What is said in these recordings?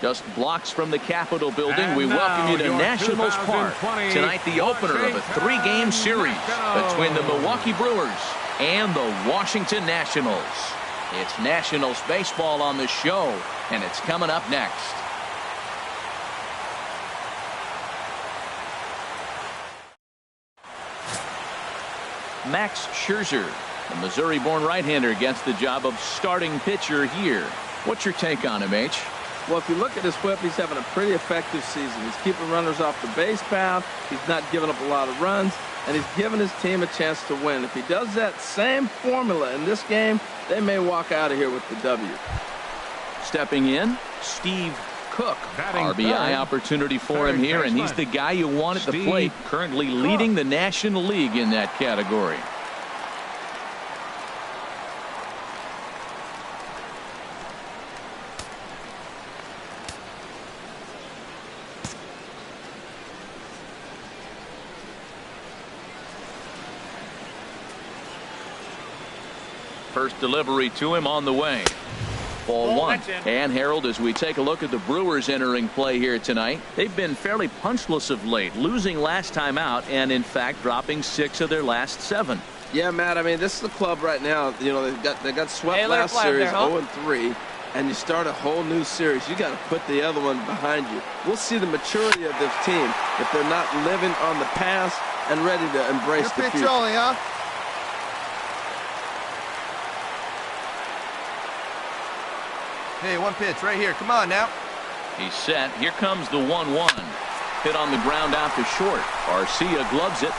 Just blocks from the Capitol building. We welcome you to Nationals Park. Tonight, the opener of a 3-game series between the Milwaukee Brewers and the Washington Nationals. It's Nationals baseball on the show, and it's coming up next. Max Scherzer, the Missouri-born right-hander, gets the job of starting pitcher here. What's your take on him, H? Well, if you look at his whip, he's having a pretty effective season. He's keeping runners off the base path. He's not giving up a lot of runs, and he's giving his team a chance to win. If he does that same formula in this game, they may walk out of here with the W. Stepping in, Steve Cook. RBI opportunity for him here, and he's the guy you want at the plate, currently leading the National League in that category. First delivery to him on the way. Ball one. And Harold, as we take a look at the Brewers entering play here tonight, they've been fairly punchless of late, losing last time out and in fact dropping 6 of their last 7. Yeah, Matt, I mean, this is the club right now. You know, they got swept last series 0-3, and you start a whole new series. You got to put the other one behind you. We'll see the maturity of this team if they're not living on the past and ready to embrace the future. Only, huh? Hey, one pitch right here. Come on now. He's set. Here comes the 1-1. Hit on the ground out to short. Garcia gloves it.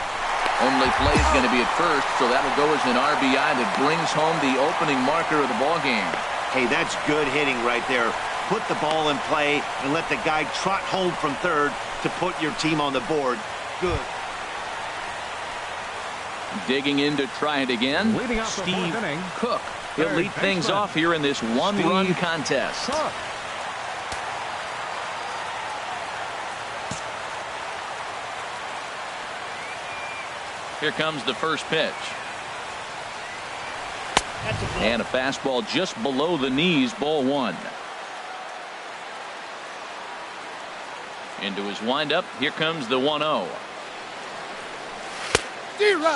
Only play is going to be at first, so that'll go as an RBI that brings home the opening marker of the ball game. Hey, that's good hitting right there. Put the ball in play and let the guy trot home from third to put your team on the board. Good. Digging in to try it again, Steve Cook. He'll lead things off here in this one-run contest. Here comes the first pitch. And a fastball just below the knees, ball 1. Into his windup, here comes the 1-0.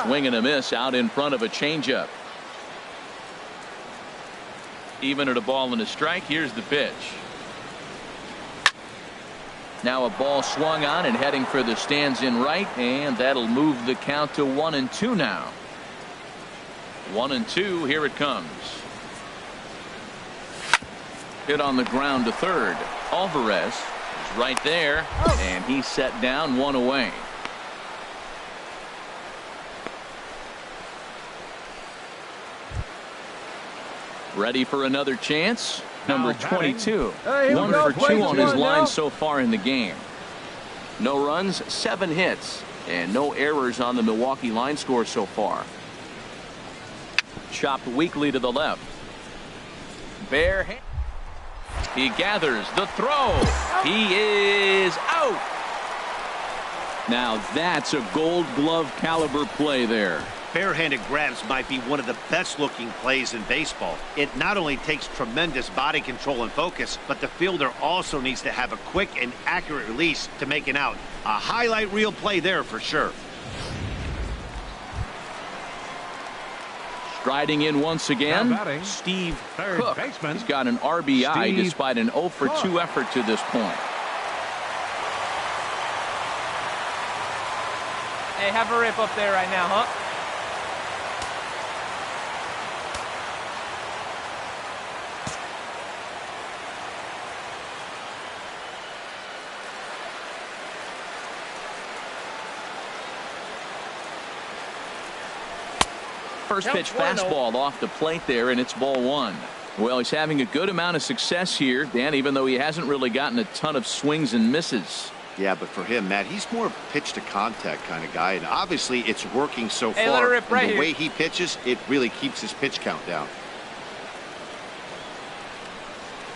Swing and a miss out in front of a changeup. Even at a ball and a strike, here's the pitch. Now a ball swung on and heading for the stands in right, and that'll move the count to 1-2 now. 1-2, here it comes. Hit on the ground to third. Alvarez is right there, and he's set down, 1 away. Ready for another chance. Number 22. 1 for 2 on his line so far in the game. No runs, 7 hits, and no errors on the Milwaukee line score so far. Chopped weakly to the left. Bare hand. He gathers the throw. He is out. Now that's a Gold Glove caliber play there. Barehanded grabs might be one of the best looking plays in baseball. It not only takes tremendous body control and focus, but the fielder also needs to have a quick and accurate release to make an out. A highlight reel play there for sure. Striding in once again, Steve Cook. He's got an RBI despite an 0 for 2 effort to this point. Hey, have a rip up there right now, huh? First pitch fastball off the plate there, and it's ball 1. Well, he's having a good amount of success here, Dan, even though he hasn't really gotten a ton of swings and misses. Yeah, but for him, Matt, he's more of a pitch to contact kind of guy, and obviously it's working so Hey, far. Rip right and the here. way he pitches, it really keeps his pitch count down.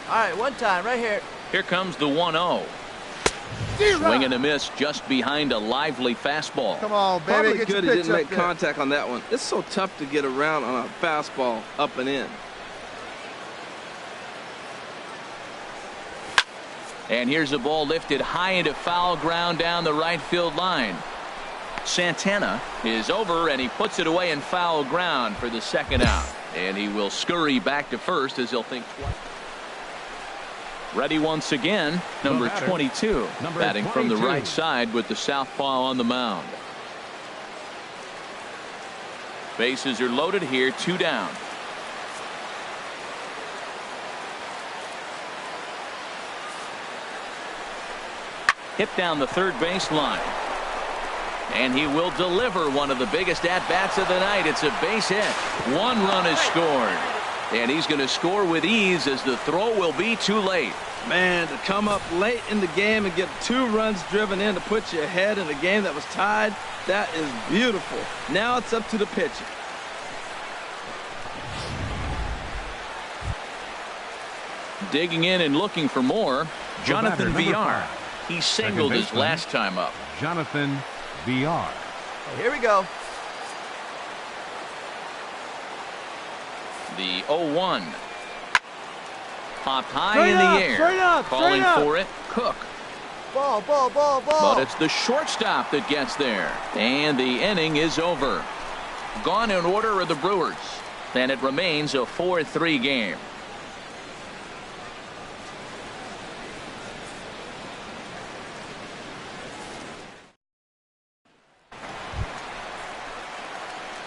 All right, one time right here. Here comes the 1-0. Swing and a miss just behind a lively fastball. Come on, baby. Probably Get good your he pitch didn't up make contact on that one. It's so tough to get around on a fastball up and in. And here's the ball lifted high into foul ground down the right field line. Santana is over, and he puts it away in foul ground for the second out. And he will scurry back to first as he'll think twice. Ready once again, number 22, batting from the right side with the southpaw on the mound. Bases are loaded here, 2 down. Hit down the third base line. And he will deliver one of the biggest at-bats of the night. It's a base hit. 1 run is scored. And he's going to score with ease as the throw will be too late. Man, to come up late in the game and get 2 runs driven in to put you ahead in a game that was tied, that is beautiful. Now it's up to the pitcher. Digging in and looking for more, Jonathan VR. He singled his last time up. Jonathan VR. Here we go. The 0-1. Popped high in the air. Calling for it, Cook. Ball, ball, ball, ball. But it's the shortstop that gets there. And the inning is over. Gone in order are the Brewers. And it remains a 4-3 game.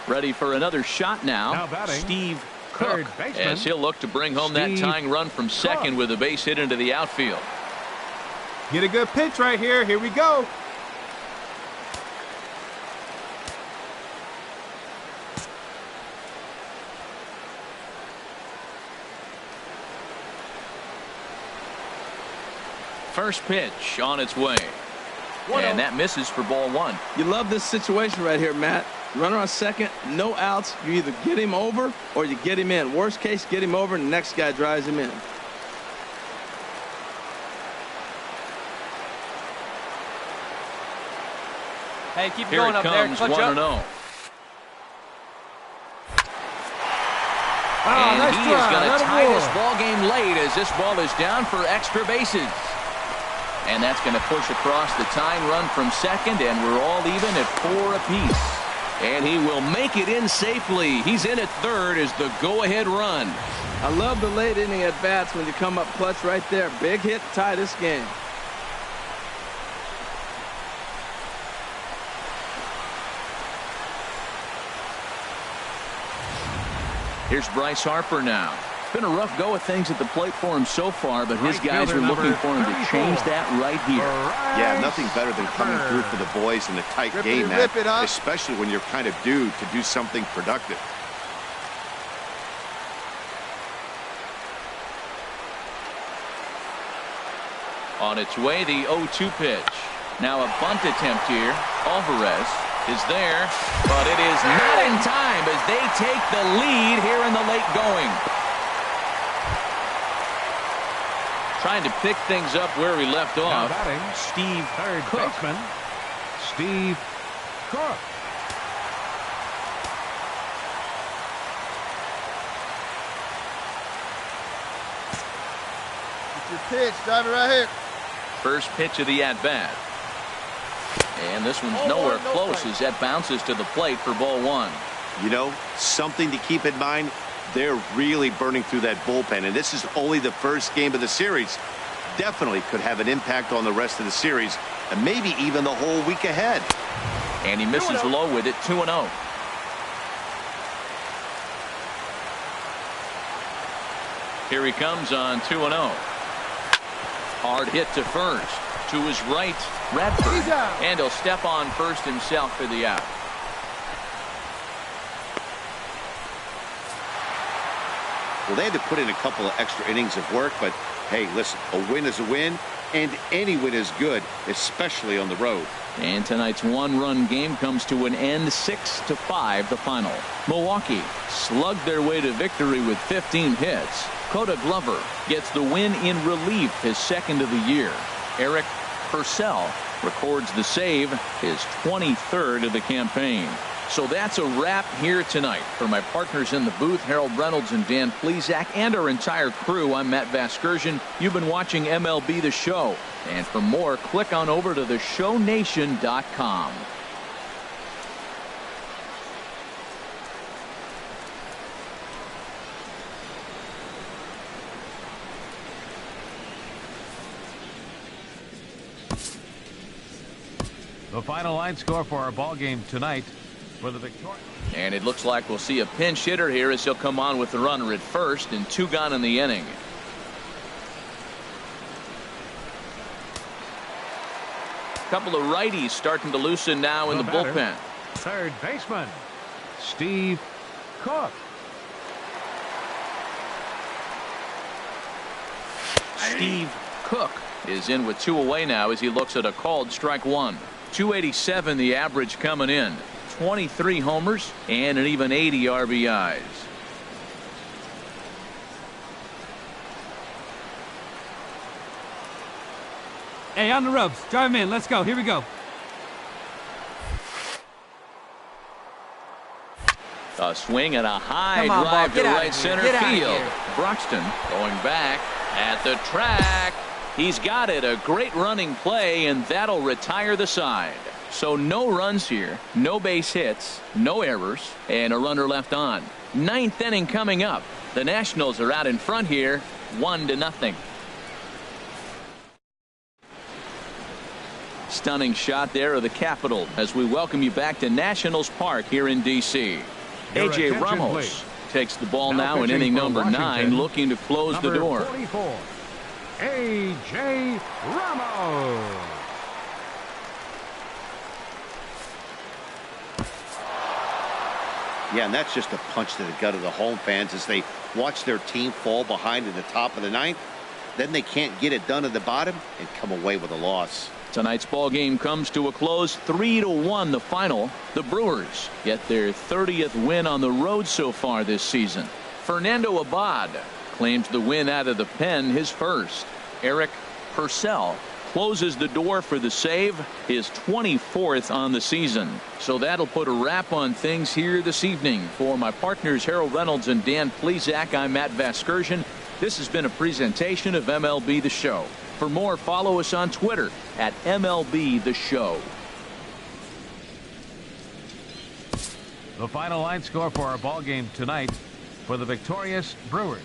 Ready for another shot now Steve Cook, as he'll look to bring home that tying run from second with a base hit into the outfield. Get a good pitch right here. Here we go. First pitch on its way. And that misses for ball 1. You love this situation right here, Matt. Runner on second, no outs. You either get him over or you get him in. Worst case, get him over and the next guy drives him in. Hey, keep Here going up there. Clutch 1-0. And nice he is going to tie this ball game late as this ball is down for extra bases. And that's going to push across the tying run from second, and we're all even at 4 apiece. And he will make it in safely. He's in at third as the go-ahead run. I love the late inning at-bats when you come up clutch right there. Big hit to tie this game. Here's Bryce Harper now. It's been a rough go of things at the plate for him so far, but his guys are looking for him to change that right here. Yeah, nothing better than coming through for the boys in a tight game, Matt, especially when you're kind of due to do something productive. On its way, the 0-2 pitch. Now a bunt attempt here. Alvarez is there, but it is not in time as they take the lead here in the late going. Trying to pick things up where we left off. Steve Cook. Steve Cook. It's your pitch. Drive it right here. First pitch of the at-bat. And this one's nowhere close as that bounces to the plate for ball 1. You know, something to keep in mind. They're really burning through that bullpen, and this is only the first game of the series. Definitely could have an impact on the rest of the series, and maybe even the whole week ahead. And he misses low with it, 2-0. Here he comes on 2-0. Hard hit to first. To his right, Radford. And he'll step on first himself for the out. Well, they had to put in a couple of extra innings of work, but hey, listen, a win is a win, and any win is good, especially on the road. And tonight's one-run game comes to an end, 6-5 the final. Milwaukee slugged their way to victory with 15 hits. Coda Glover gets the win in relief, his second of the year. Eric, Purcell records the save, his 23rd of the campaign. So that's a wrap here tonight. For my partners in the booth, Harold Reynolds and Dan Plesac, and our entire crew, I'm Matt Vasgersian. You've been watching MLB The Show. And for more, click on over to theshownation.com. The final line score for our ball game tonight for the Victoria. And it looks like we'll see a pinch hitter here as he'll come on with the runner at first, and 2 gone in the inning. A couple of righties starting to loosen now in the bullpen. Third baseman, Steve Cook. Steve Cook is in with 2 away now as he looks at a called strike 1. 287 the average coming in. 23 homers and an even 80 RBIs. Hey, on the ropes. Drive him in. Let's go. Here we go. A swing and a high drive to right center field. Broxton going back at the track. He's got it. A great running play, and that'll retire the side. So no runs here, no base hits, no errors, and a runner left on. 9th inning coming up. The Nationals are out in front here, 1-0. Stunning shot there of the Capitol as we welcome you back to Nationals Park here in D.C. A.J. Ramos takes the ball now in inning number 9, looking to close the door. 44, A.J. Ramos. Yeah, and that's just a punch to the gut of the home fans as they watch their team fall behind in the top of the 9th. Then they can't get it done at the bottom and come away with a loss. Tonight's ball game comes to a close, 3-1 the final. The Brewers get their 30th win on the road so far this season. Fernando Abad claims the win out of the pen, his first. Eric Purcell closes the door for the save, his 24th on the season. So that'll put a wrap on things here this evening. For my partners Harold Reynolds and Dan Plesac, I'm Matt Vasgersian. This has been a presentation of MLB The Show. For more, follow us on Twitter at MLB The Show. The final line score for our ball game tonight for the victorious Brewers.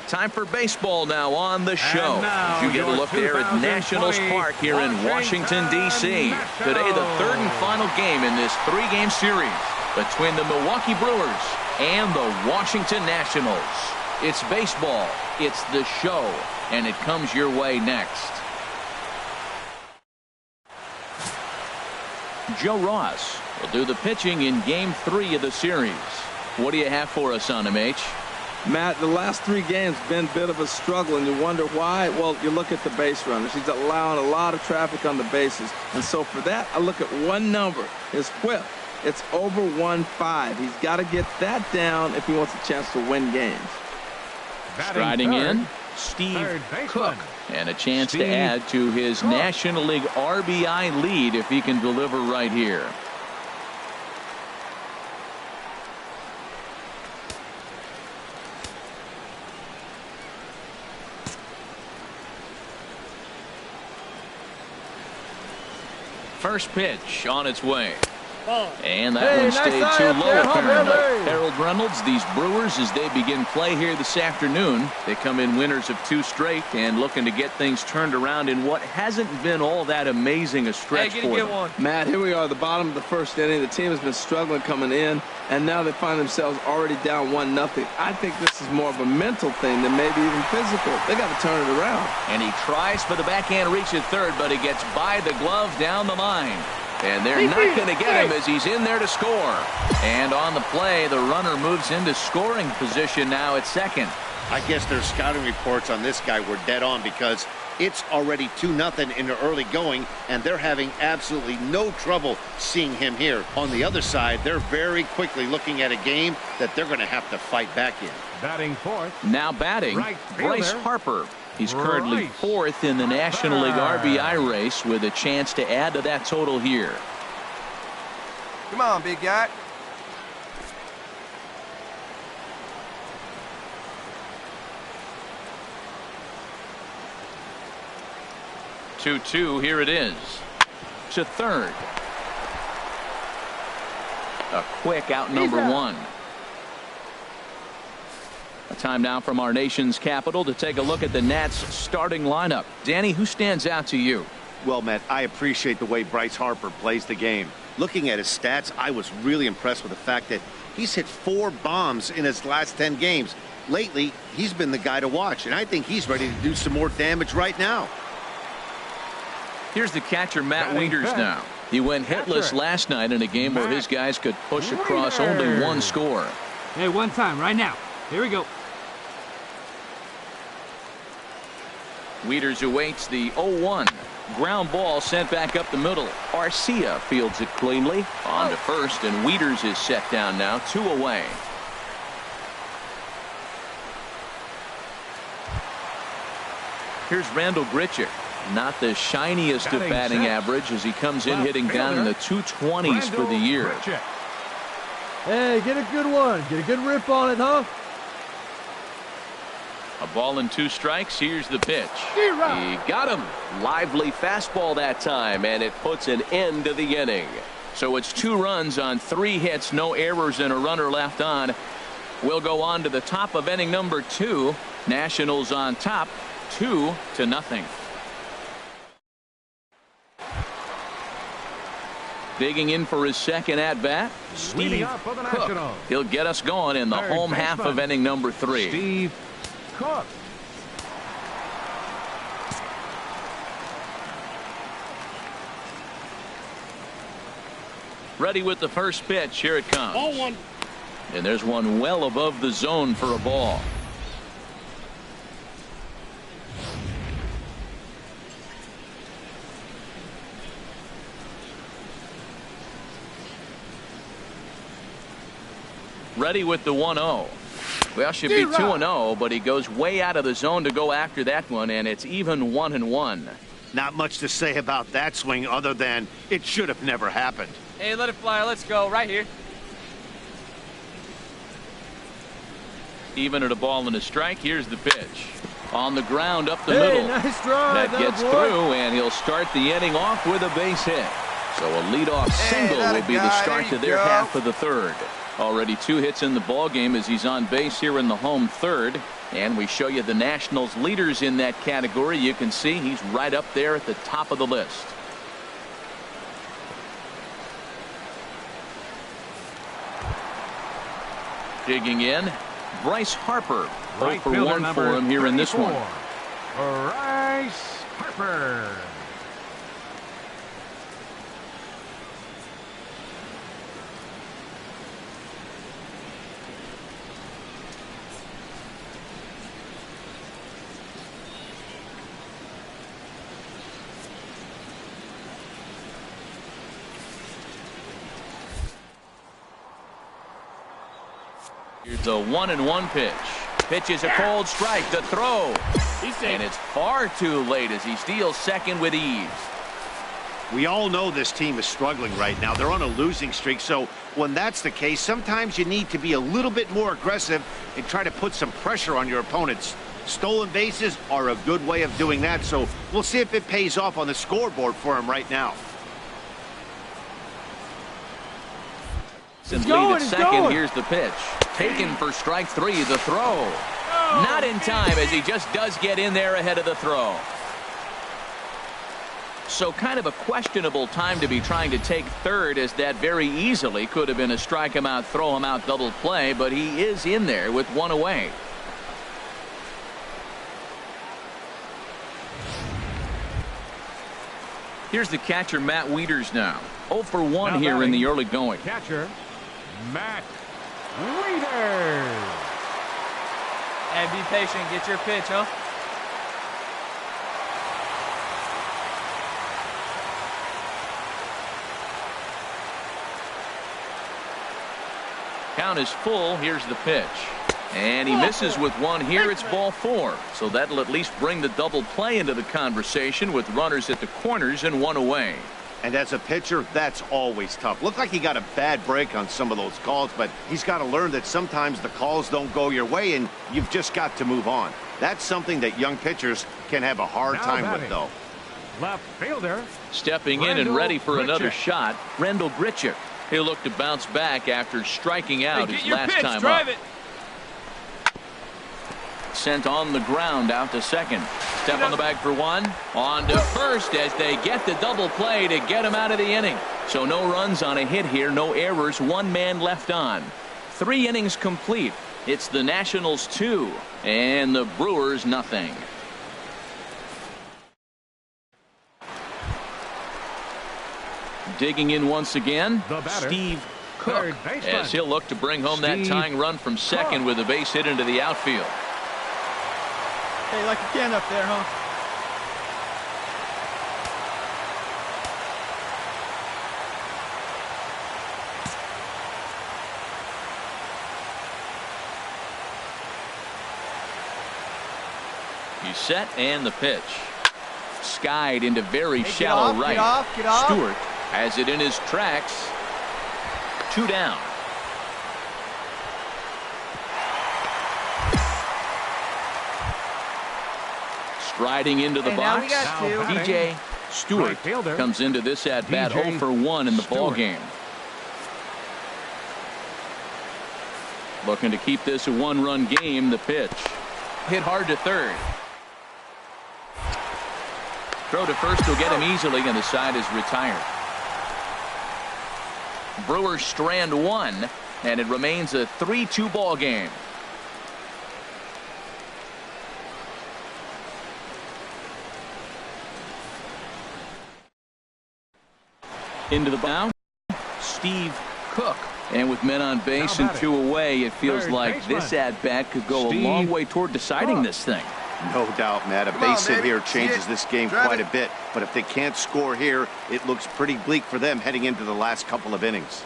Time for baseball now on the show. As you get a look there at Nationals Park here in Washington, D.C. Today, the 3rd and final game in this 3-game series between the Milwaukee Brewers and the Washington Nationals. It's baseball, it's the show, and it comes your way next. Joe Ross will do the pitching in Game 3 of the series. What do you have for us on him, H? Matt, the last 3 games been a bit of a struggle, and you wonder why. Well, you look at the base runners. He's allowing a lot of traffic on the bases. And so for that, I look at one number, his whip. It's over 1.5. He's got to get that down if he wants a chance to win games. Striding in, Steve Cook. And a chance to add to his National League RBI lead if he can deliver right here. First pitch on its way. And that one stayed too low, apparently. Harold Reynolds, these Brewers, as they begin play here this afternoon, they come in winners of 2 straight and looking to get things turned around in what hasn't been all that amazing a stretch for them. Matt, here we are, the bottom of the 1st inning. The team has been struggling coming in, and now they find themselves already down 1-0. I think this is more of a mental thing than maybe even physical. They got to turn it around. And he tries for the backhand reach at third, but he gets by the glove down the line. And they're not going to get him as he's in there to score. And on the play, the runner moves into scoring position now at second. I guess their scouting reports on this guy were dead on because it's already 2-0 in the early going, and they're having absolutely no trouble seeing him here. On the other side, they're very quickly looking at a game that they're going to have to fight back in. Batting fourth. Now batting, Right Bryce fielder. Harper. He's currently Bryce fourth in the National League Harper. RBI race with a chance to add to that total here. Come on, big guy. Two, here it is. To third. A quick out number one. A time now from our nation's capital to take a look at the Nats starting lineup. Danny, who stands out to you? Well, Matt, I appreciate the way Bryce Harper plays the game. Looking at his stats, I was really impressed with the fact that he's hit 4 bombs in his last 10 games. Lately, he's been the guy to watch, and I think he's ready to do some more damage right now. Here's the catcher, Matt Batting Wieters fifth. now. He went hitless last night in a game where his guys could push across only one score. Hey, one time, right now. Here we go. Wieters awaits the 0-1. Ground ball sent back up the middle. Arcia fields it cleanly. On to first, and Wieters is set down now, 2 away. Here's Randall Grichuk. Not the shiniest of batting average as he comes in hitting down in the 220s for the year. Hey, get a good one. Get a good rip on it, huh? A ball and 2 strikes. Here's the pitch. He got him. Lively fastball that time, and it puts an end to the inning. So it's 2 runs on 3 hits, no errors, and a runner left on. We'll go on to the top of inning number 2. Nationals on top, 2-0. Digging in for his second at-bat, Steve Cook. He'll get us going in the home half of inning number 3. Steve Cook. Ready with the first pitch. Here it comes. Ball one. And there's one well above the zone for a ball. Ready with the 1-0. Well, should be 2-0, but he goes way out of the zone to go after that one, and it's even 1-1. Not much to say about that swing other than it should have never happened. Hey, let it fly. Let's go. Right here. Even at a ball and a strike. Here's the pitch. On the ground up the middle. Nice drive. That gets through, and he'll start the inning off with a base hit. So a leadoff single will be the start to their half of the third. Already 2 hits in the ball game as he's on base here in the home third. And we show you the Nationals leaders in that category. You can see he's right up there at the top of the list. Digging in, Bryce Harper. 0 for 1 for him here in this one. Bryce Harper. Here's the 1-1 pitch. Pitch is a cold strike. The throw. And it's far too late as he steals second with ease. We all know this team is struggling right now. They're on a losing streak, so when that's the case, sometimes you need to be a little bit more aggressive and try to put some pressure on your opponents. Stolen bases are a good way of doing that, so we'll see if it pays off on the scoreboard for him right now. Lead at second. Here's the pitch. Taken for strike 3. The throw. Not in time as he just does get in there ahead of the throw. So kind of a questionable time to be trying to take third, as that very easily could have been a strike him out, throw him out double play, but he is in there with 1 away. Here's the catcher, Matt Wieters now. 0 for 1 here in the early going. Catcher, Matt Wieters. Hey, be patient. Get your pitch, huh? Count is full. Here's the pitch. And he misses with one here. It's ball 4. So that'll at least bring the double play into the conversation with runners at the corners and one away. And as a pitcher, that's always tough. Looked like he got a bad break on some of those calls, but he's got to learn that sometimes the calls don't go your way, and you've just got to move on. That's something that young pitchers can have a hard time with, though. Left fielder. Stepping in and ready for another shot, Rendell Grichuk. He'll look to bounce back after striking out his last time up. Sent on the ground out to second. Step on the bag for one. On to first as they get the double play to get him out of the inning. So no runs on a hit here, no errors, one man left on. 3 innings complete. It's the Nationals 2 and the Brewers nothing. Digging in once again, Steve Cook, as he'll look to bring home that tying run from second with a base hit into the outfield. Hey, like a can up there, huh? He's set and the pitch. Skied into very shallow right. Get off. Stewart has it in his tracks. 2 down. Striding into the box, DJ Stewart comes into this at-bat 0 for 1 in the ball game. Looking to keep this a 1-run game. The pitch hit hard to third. Throw to first will get him easily, and the side is retired. Brewers strand 1, and it remains a 3-2 ball game. Into the bound, Steve Cook. And with men on base and 2 away, it feels like this at-bat could go a long way toward deciding this thing. No doubt, Matt. A base hit here changes this game quite a bit. But if they can't score here, it looks pretty bleak for them heading into the last couple of innings.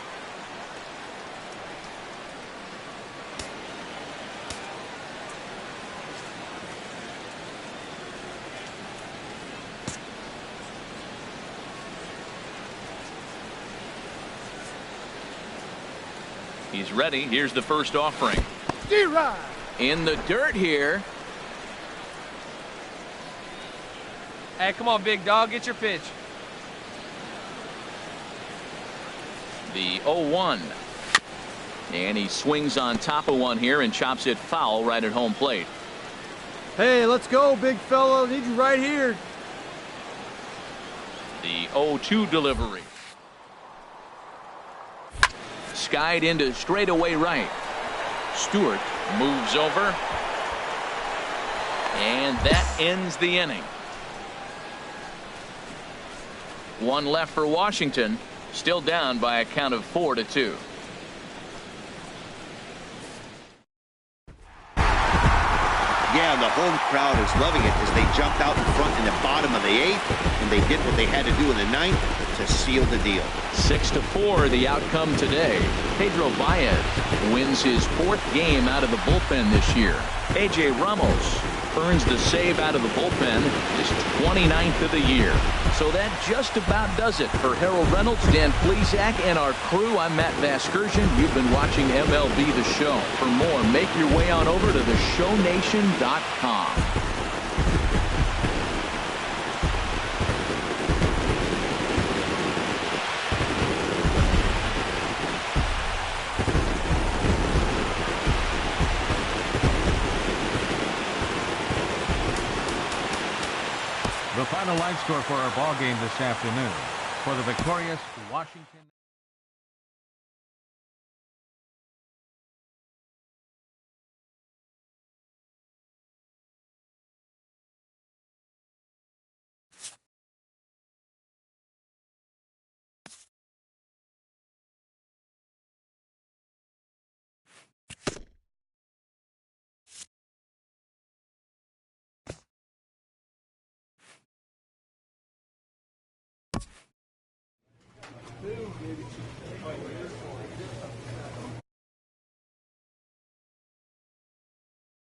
He's ready. Here's the first offering. In the dirt here. Hey, come on, big dog. Get your pitch. The 0-1. And he swings on top of one here and chops it foul right at home plate. Hey, let's go, big fella. Need you right here. The 0-2 delivery. Skied into straightaway right. Stewart moves over. And that ends the inning. 1 left for Washington. Still down by a count of 4-2. Yeah, the home crowd is loving it as they jumped out in front in the bottom of the 8th, and they did what they had to do in the 9th to seal the deal. 6-4 the outcome today. Pedro Baez wins his 4th game out of the bullpen this year. A.J. Ramos earns the save out of the bullpen, his 29th of the year. So that just about does it for Harold Reynolds, Dan Plesac, and our crew. I'm Matt Vasgersian. You've been watching MLB The Show. For more, make your way on over to theshownation.com. The final line score for our ball game this afternoon. For the victorious Washington.